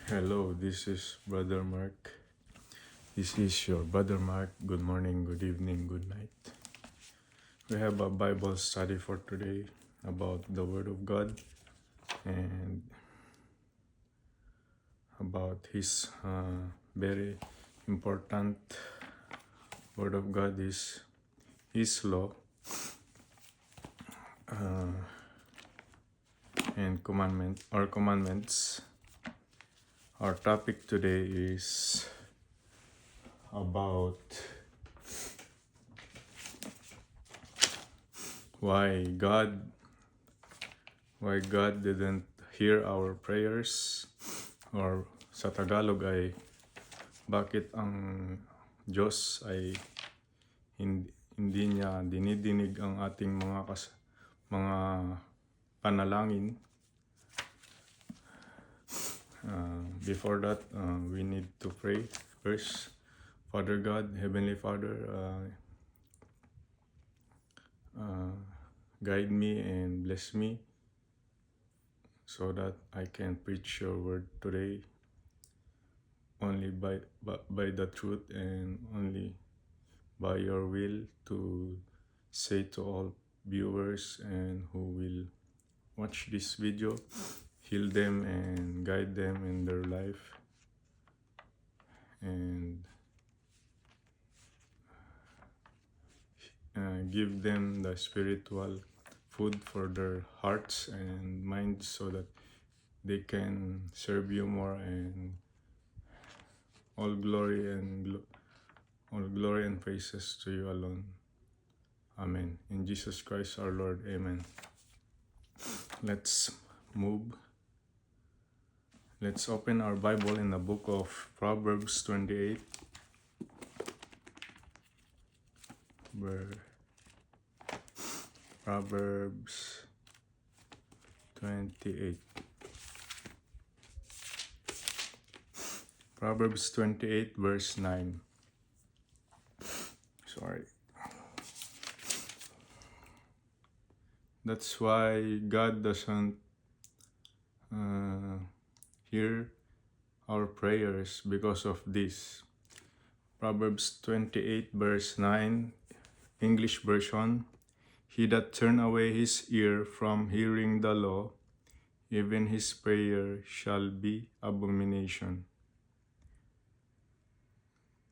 Hello, this is Brother Mark. This is your Brother Mark. Good morning, good evening, good night. We have a Bible study for today about the Word of God and about His very important Word of God is His law and commandments. Our topic today is about why God didn't hear our prayers, or sa Tagalog ay bakit ang Diyos ay hindi niya dinidinig ang ating mga panalangin. Before that, we need to pray first. Father God, Heavenly Father, guide me and bless me so that I can preach your word today only by the truth and only by your will, to say to all viewers and who will watch this video, heal them and guide them in their life, and give them the spiritual food for their hearts and minds so that they can serve you more, and all glory and praises to you alone. Amen. In Jesus Christ our Lord. Amen. Let's move. Let's open our Bible in the book of Proverbs 28. Proverbs 28. Proverbs 28 verse 9. Sorry. That's why God doesn't hear our prayers, because of this. Proverbs 28 verse 9, English version. He that turn away his ear from hearing the law, even his prayer shall be abomination.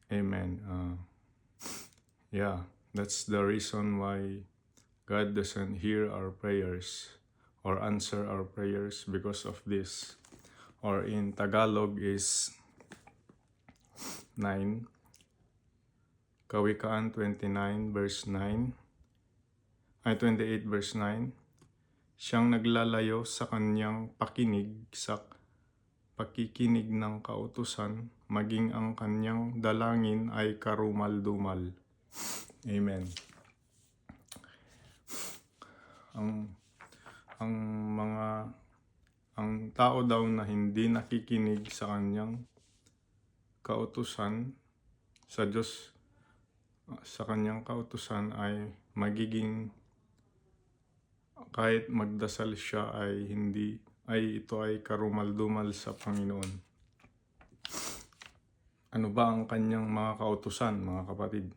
Amen. That's the reason why God doesn't hear our prayers or answer our prayers, because of this. Or in Tagalog is 9. Kawikaan 29 verse 9. 28 verse 9. Siyang naglalayo sa kanyang pakikinig ng kautusan, maging ang kanyang dalangin ay karumal-dumal. Amen. Ang tao daw na hindi nakikinig sa kanyang kautusan, sa Diyos, sa kanyang kautusan, ay magiging, kahit magdasal siya ito ay karumal-dumal sa Panginoon. Ano ba ang kanyang mga kautusan, mga kapatid?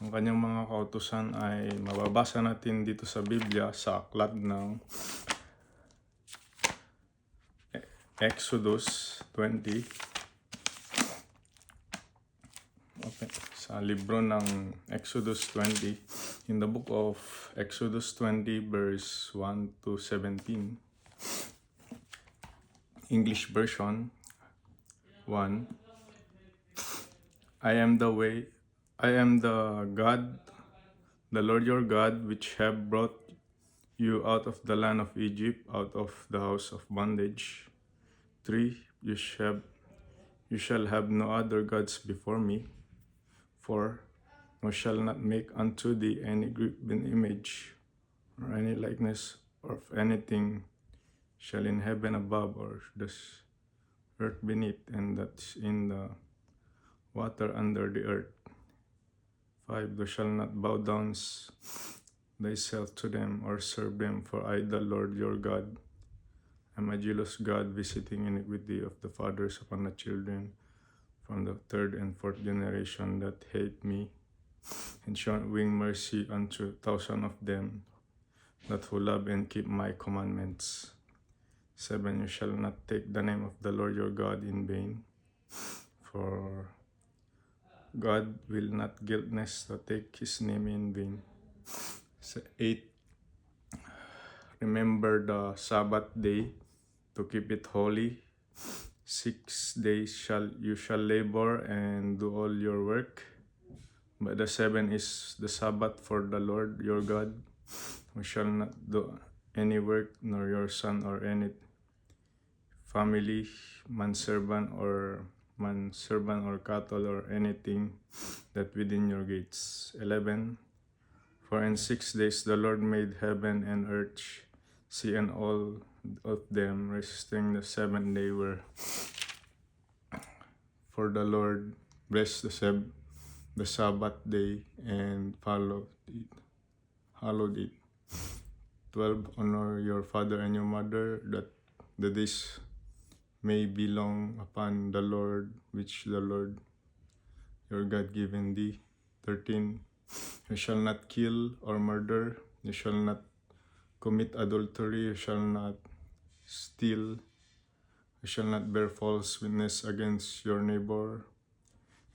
Ang kanyang mga kautusan ay mababasa natin dito sa Biblia, sa aklat ng Exodus 20. Okay. Sa libro ng Exodus 20, in the book of Exodus 20 verse 1 to 17, English version 1. I am the God, the Lord your God, which have brought you out of the land of Egypt, out of the house of bondage. 3. You shall have no other gods before me. 4. Thou shalt not make unto thee any graven image, or any likeness of anything shall in heaven above, or the earth beneath, and that's in the water under the earth. 5. Thou shalt not bow down thyself to them, or serve them, for I, the Lord your God, I'm a jealous God, visiting iniquity of the fathers upon the children, from the third and fourth generation that hate me, and showing mercy unto 1,000 of them that who love and keep my commandments. 7. You shall not take the name of the Lord your God in vain, for God will not guiltless to take his name in vain. 8. Remember the Sabbath day to keep it holy. 6 days you shall labor and do all your work, but the 7 is the Sabbath for the Lord your God. You shall not do any work, nor your son or any family, manservant or cattle or anything that within your gates. 11. For in 6 days the Lord made heaven and earth, sea and all of them, resisting the 7th day were. For the Lord blessed the Sabbath day and hallowed it. 12. Honor your father and your mother, that the days may belong upon the Lord, which the Lord your God given thee. 13. You shall not kill or murder. You shall not commit adultery. You shall not steal. You shall not bear false witness against your neighbor.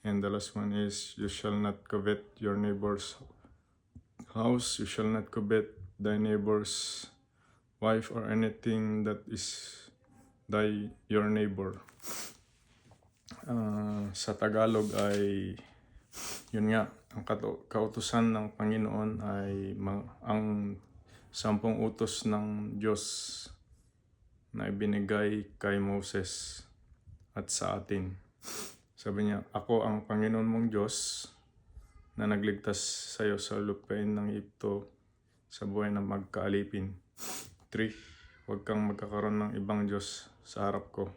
And the last one is, you shall not covet your neighbor's house. You shall not covet thy neighbor's wife or anything that is your neighbor. Sa Tagalog ay, yun nga, ang kautusan ng Panginoon ay ang 10 utos ng Diyos na ibinigay kay Moses at sa atin. Sabi niya, ako ang Panginoon mong Diyos na nagligtas sa iyo sa lupain ng Egypto sa buhay na magkaalipin. 3. Huwag kang magkakaroon ng ibang Diyos sa harap ko.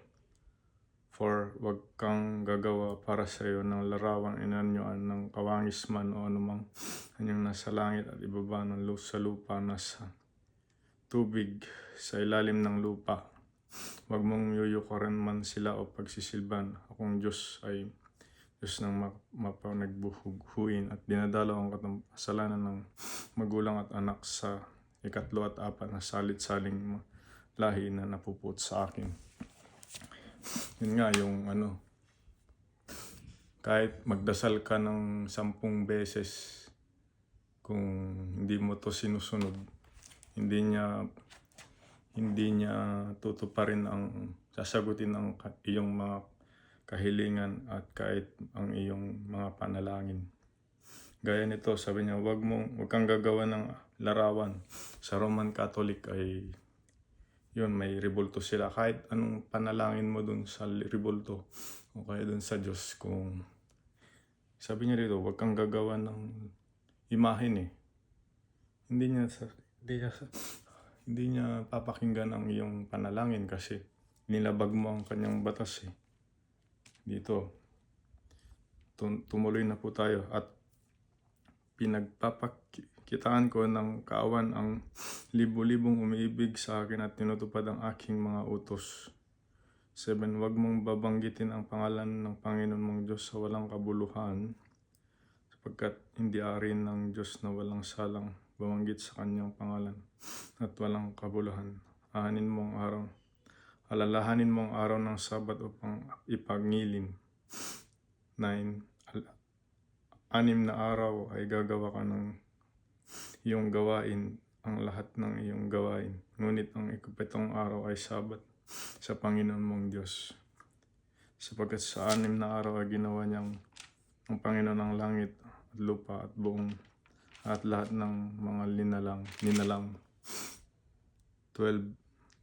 4. Huwag kang gagawa para sa iyo ng larawan inanyuan ng kawangis man o anumang anyong nasa langit at ibaba ng sa lupa, nasa tubig, sa ilalim ng lupa. Huwag mong yuyukuran man sila o pagsisilban. Akong Diyos ay Diyos ng mapanagbuhuin at dinadalaw ang kasalanan ng magulang at anak sa 3 at 4 na salit-saling lahi na napuput sa akin. Yun nga yung kahit magdasal ka ng 10 beses, kung hindi mo to sinusunod, hindi niya tutuparin ang sasagutin ang iyong mga kahilingan at kahit ang iyong mga panalangin. Gaya nito, sabi niya, huwag kang gagawa ng larawan. Sa Roman Catholic ay yun, may rebulto sila. Kahit anong panalangin mo dun sa rebulto o kaya dun sa Diyos, kung sabi niya dito, huwag kang gagawa ng imahen Hindi niya papakinggan ang iyong panalangin kasi nilabag mo ang kanyang batas Dito, tumuloy na po tayo at pinagpapakitaan ko ng kaawan ang libu-libong umiibig sa akin at tinutupad ang aking mga utos. 7. Huwag mong babanggitin ang pangalan ng Panginoon mong Diyos sa walang kabuluhan, sapagkat hindi arin ng Diyos na walang salang bamanggit sa kanyang pangalan at walang kabuluhan. Alalahanin mo ang araw ng Sabat upang ipagngilin. 9. 6 na araw ay gagawa ka ng iyong gawain, ang lahat ng iyong gawain. Ngunit ang 7 araw ay Sabat sa Panginoon mong Diyos. Sapagkat sa 6 na araw ay ginawa niyang ang Panginoon ng langit at lupa at buong at lahat ng mga ninalang. 12.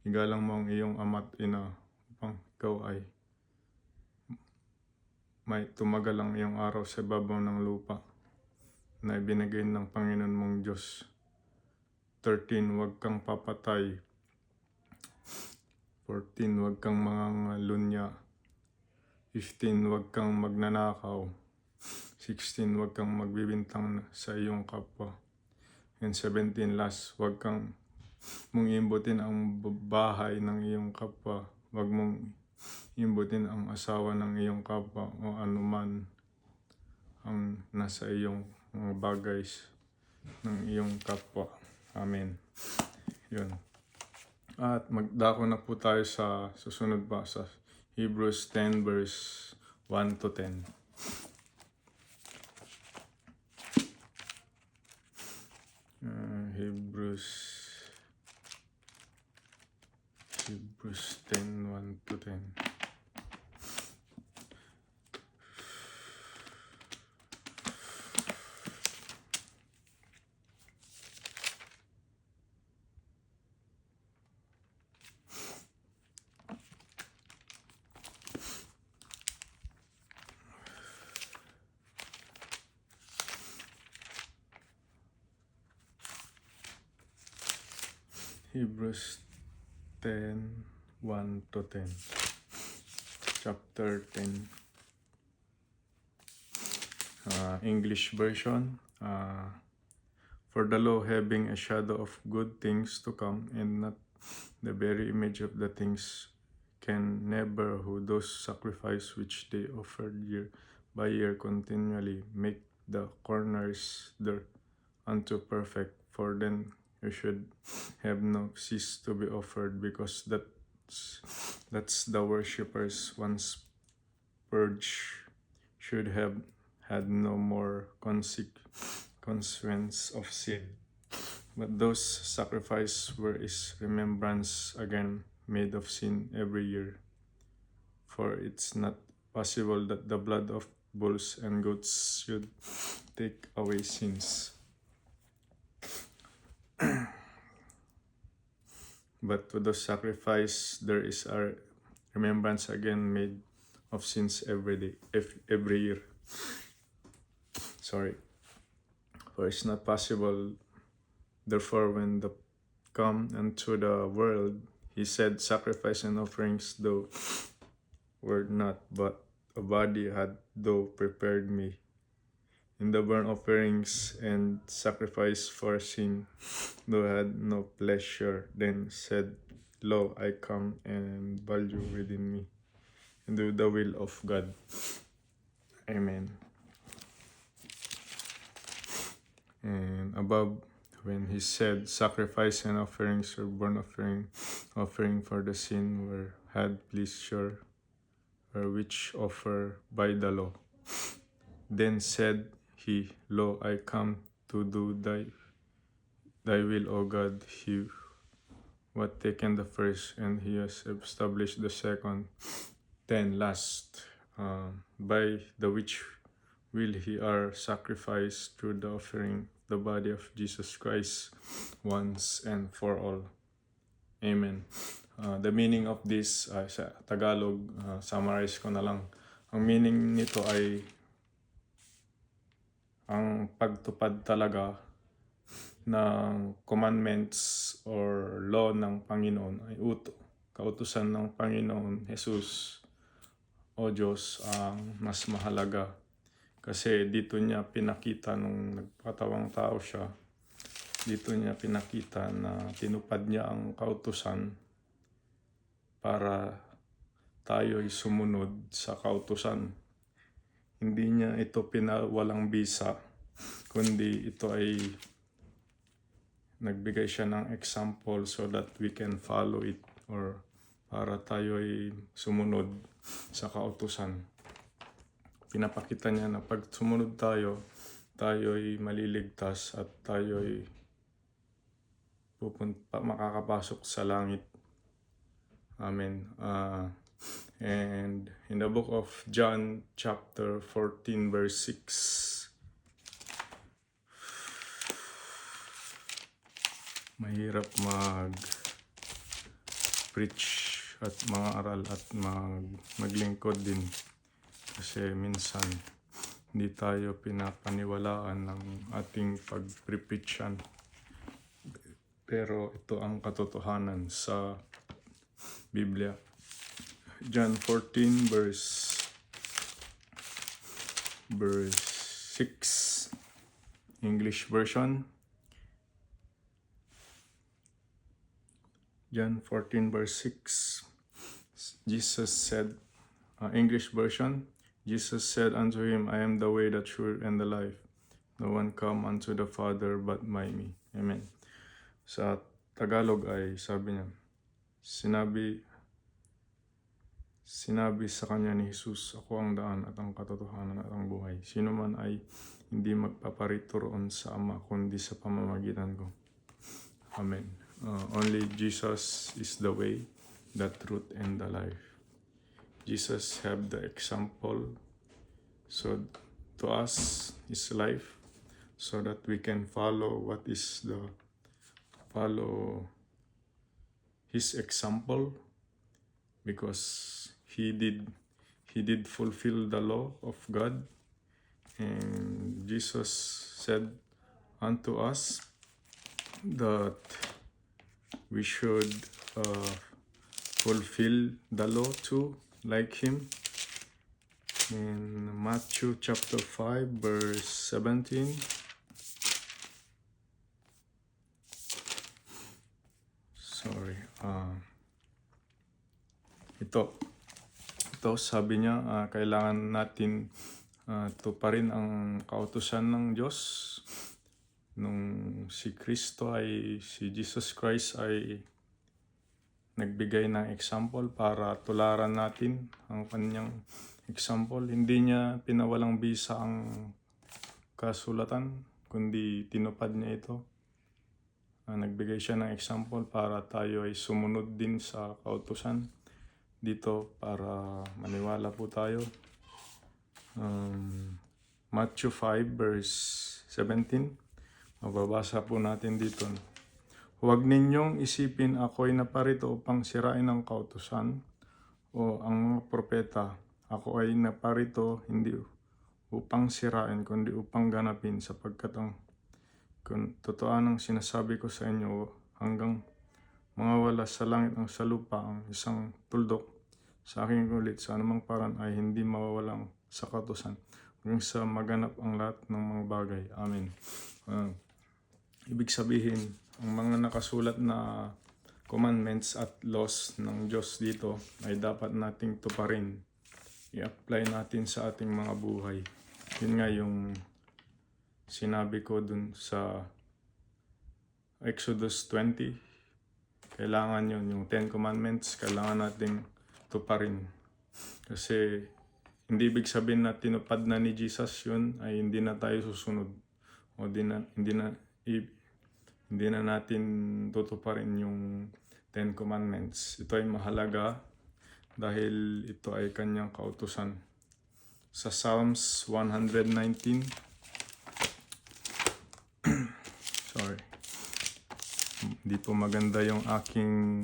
Igalang mo ang iyong ama at ina upang ikaw ay may tumagal ang iyong araw sa ibabaw ng lupa na ibinigay ng Panginoon mong Diyos. 13. Huwag kang papatay. 14. Huwag kang mangangalunya. 15. Huwag kang magnanakaw. 16. Huwag kang magbibintang sa iyong kapwa. And 17. Last, huwag kang mong imbutin ang bahay ng iyong kapwa. Huwag mong imbutin ang asawa ng iyong kapwa o anuman ang nasa iyong mga bagay ng iyong kapwa. Amen. Yun. At magdako na po tayo sa susunod pa sa Hebrews 10 verse 1 to 10. Hebrews 10, 1 to 10. Hebrews 10, 1 to 10. Chapter 10. English version. For the law having a shadow of good things to come and not the very image of the things can never, who those sacrifice which they offered year by year continually make the corners there unto perfect. For then you should have no cease to be offered, because that's the worshippers once purged should have had no more consequence of sin. But those sacrifices were is remembrance again made of sin every year. For it's not possible that the blood of bulls and goats should take away sins. But to the sacrifice there is a remembrance again made of sins every year. For it's not possible, therefore, when the come unto the world, he said, sacrifice and offerings though were not, but a body had thou prepared me. In the burnt offerings and sacrifice for sin, thou had no pleasure. Then said, lo, I come and value within me, and do the will of God. Amen. And above, when he said, sacrifice and offerings or burnt offering for the sin were had pleasure, or which offer by the law. Then said he, lo, I come to do thy will, O God. He what taken the first, and he has established the second. Then last, by the which will he are sacrificed through the offering the body of Jesus Christ once and for all. Amen. The meaning of this, sa Tagalog, summarize ko na lang. Ang meaning nito ay ang pagtupad talaga ng commandments or law ng Panginoon ay kautusan ng Panginoon Jesus o Diyos ang mas mahalaga. Kasi dito niya pinakita nung nagpakatawang tao siya, dito niya pinakita na tinupad niya ang kautusan para tayo'y sumunod sa kautusan. Hindi niya ito pinawalang bisa, kundi ito ay nagbigay siya ng example so that we can follow it, or para tayo'y sumunod sa kautusan. Pinapakita niya na pag sumunod tayo'y maliligtas at tayo'y makakapasok sa langit. Amen. And in the book of John chapter 14 verse 6, mahirap mag-preach at mga aral at maglingkod din. Kasi minsan hindi tayo pinapaniwalaan ng ating pag-preachan. Pero ito ang katotohanan sa Biblia. John 14 verse 6, English version. John 14 verse 6, Jesus said, English version, Jesus said unto him, I am the way, the truth, and the life. No one come unto the Father but by me. Amen. Sa Tagalog ay sabi niya, Sinabi sa kanya ni Jesus, ako ang daan at ang katotohanan at ang buhay. Sino man ay hindi magpaparito roon sa Ama, kundi sa pamamagitan ko. Amen. Only Jesus is the way, the truth, and the life. Jesus have the example, so to us is life, so that we can follow his example, because he did fulfill the law of God, and Jesus said unto us that we should fulfill the law too, like him. In Matthew chapter 5 verse 17, ito sabi niya, kailangan natin tuparin ang kautusan ng Diyos. Nung si Jesus Christ ay nagbigay ng example para tularan natin ang kanyang example. Hindi niya pinawalang bisa ang kasulatan, kundi tinupad niya ito. Nagbigay siya ng example para tayo ay sumunod din sa kautusan dito, para maniwala po tayo. Matthew 5 verse 17, mababasa po natin dito. Huwag ninyong isipin ako'y naparito upang sirain ang kautusan o ang mga propeta. Ako ay naparito hindi upang sirain, kundi upang ganapin, sapagkat ang totoo ang sinasabi ko sa inyo, hanggang mawawala sa langit ang sa lupa ang isang tuldok sa aking ulit sa anumang paraan ay hindi mawawalang sa kautusan, hanggang sa maganap ang lahat ng mga bagay. Amen. Ibig sabihin, ang mga nakasulat na commandments at laws ng Diyos dito ay dapat nating tuparin. I-apply natin sa ating mga buhay. Yun nga yung sinabi ko dun sa Exodus 20. Kailangan yun, yung 10 Commandments, kailangan nating tuparin. Kasi hindi ibig sabihin na tinupad na ni Jesus yun, ay hindi na tayo susunod. O hindi na natin tutuparin yung 10 Commandments. Ito ay mahalaga dahil ito ay kanyang kautusan. Sa Psalms 119, hindi po maganda yung aking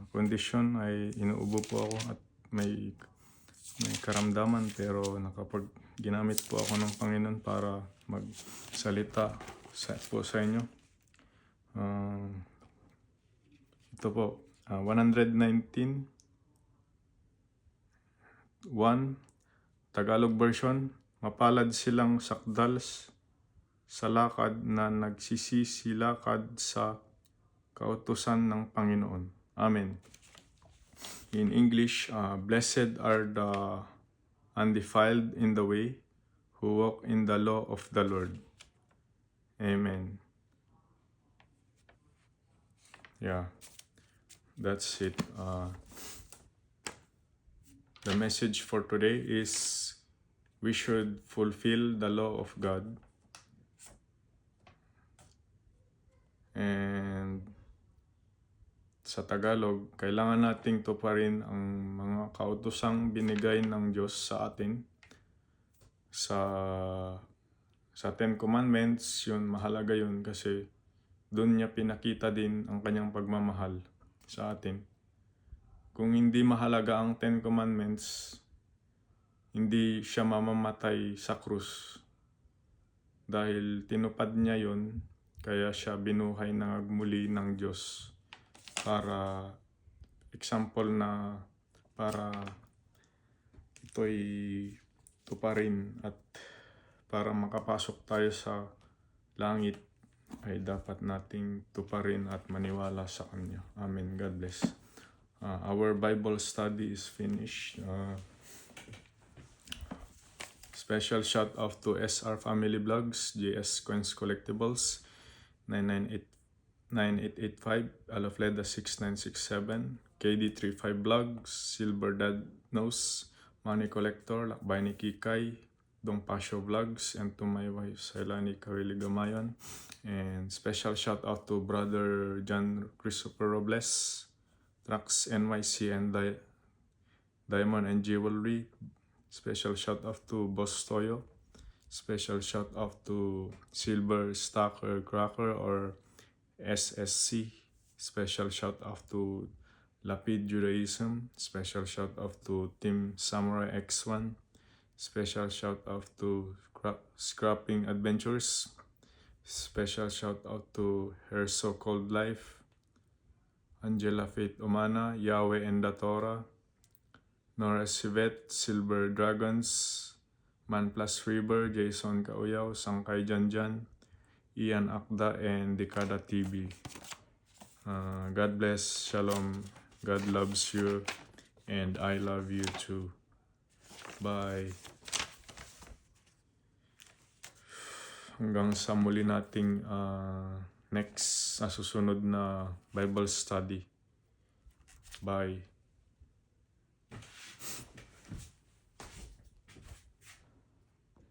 condition, ay inuubo po ako at may karamdaman, pero ginamit po ako ng Panginoon para magsalita po sa inyo. Ito po, 119:1 Tagalog version. Mapalad silang sakdal sa lakad na nagsisisilakad sa kautusan ng Panginoon. Amen. In English, blessed are the undefiled in the way, who walk in the law of the Lord. Amen. Yeah, that's it. The message for today is we should fulfill the law of God. And sa Tagalog, kailangan nating tuparin ang mga kautosang binigay ng Diyos sa atin. Sa 10 Commandments, yun, mahalaga yun kasi doon niya pinakita din ang kanyang pagmamahal sa atin. Kung hindi mahalaga ang 10 Commandments, hindi siya mamamatay sa krus. Dahil tinupad niya yun, kaya siya binuhay na muli ng Diyos para example na para ito'y tuparin at para makapasok tayo sa langit ay dapat nating tuparin at maniwala sa Kanya. Amen. God bless. Our Bible study is finished. Special shout out to SR Family Vlogs, JS Coins Collectibles, 9885, Alafleda 6967, KD35 Vlogs, Silver Dad Nose, Money Collector, Lakbay ni Kikay, Dong Pasio Vlogs, and to my wife, Sailani Kawili Gamayon. And special shout out to brother John Christopher Robles, Trax NYC and Diamond and Jewelry. Special shout out to Boss Toyo. Special shout out to Silver Stalker Cracker or SSC. Special shout out to Lapid Judaism. Special shout out to Team Samurai X1. Special shout out to Scrapping Adventures. Special shout out to Her So-Called Life, Angela Faith Omana, Yahweh and Datora, Nora Sivet, Silver Dragons, Man Plus River, Jason Kauyaw, Sangkay Janjan, Ian Akda, and Dekada TV. God bless, Shalom, God loves you, and I love you too. Bye. Hanggang sa muli nating next susunod na Bible study. Bye.